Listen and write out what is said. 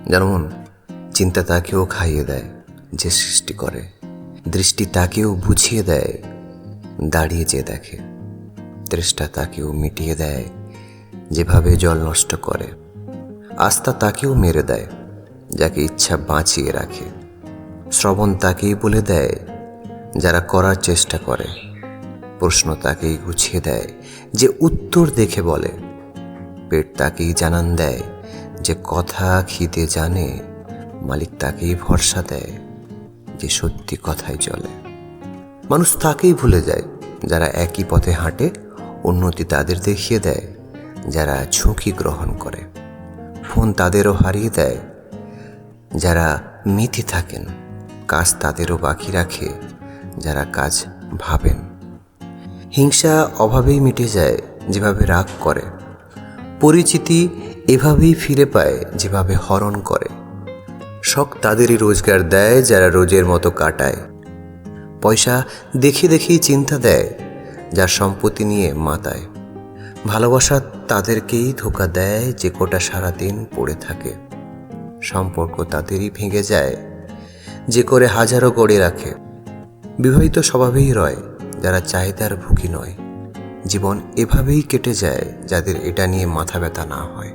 যেমন চিন্তা তাকেও খাইয়ে দেয় যে সৃষ্টি করে, দৃষ্টি তাকেও বুঝিয়ে দেয় দাঁড়িয়ে যে দেখে, তৃষ্ণা তাকেও মিটিয়ে দেয় যেভাবে জল নষ্ট করে, আস্থা তাকেও মেরে দেয় যাকে ইচ্ছা বাঁচিয়ে রাখে, শ্রবণ তাকেই বলে দেয় যারা করার চেষ্টা করে, প্রশ্ন তাকেই গুছিয়ে দেয় যে উত্তর দেখে বলে, পেট তাকেই জানান দেয় যে কথা খিদে জানে, মালিক তাকেই ভরসা দেয় যে সত্যি কথাই চলে। মানুষ তাকেই ভুলে যায় যারা একই পথে হাঁটে, উন্নতি তাদের দেখিয়ে দেয় যারা ঝুঁকি গ্রহণ করে, ফোন তাদেরও হারিয়ে দেয় যারা মিথি থাকেন, কাজ তাদেরও বাকি রাখে যারা কাজ ভাবেন। হিংসা অভাবেই মিটে যায় যেভাবে রাগ করে, পরিচিতি এভাবেই ফিরে পায় যেভাবে হরণ করে, শখ তাদেরই রোজগার দেয় যারা রোজের মতো কাটায়, পয়সা দেখে দেখেই চিন্তা দেয় যার সম্পত্তি নিয়ে মাতায়, ভালোবাসা তাদেরকেই ধোঁকা দেয় যে কোটা সারাদিন পড়ে থাকে, সম্পর্ক তাদেরই ভেঙে যায় যে করে হাজারো গড়ে রাখে, বিবাহিত স্বভাবেই রয় যারা চাহিদার ভুকি নয়, জীবন এভাবেই কেটে যায় যাদের এটা নিয়ে মাথা ব্যথা না হয়।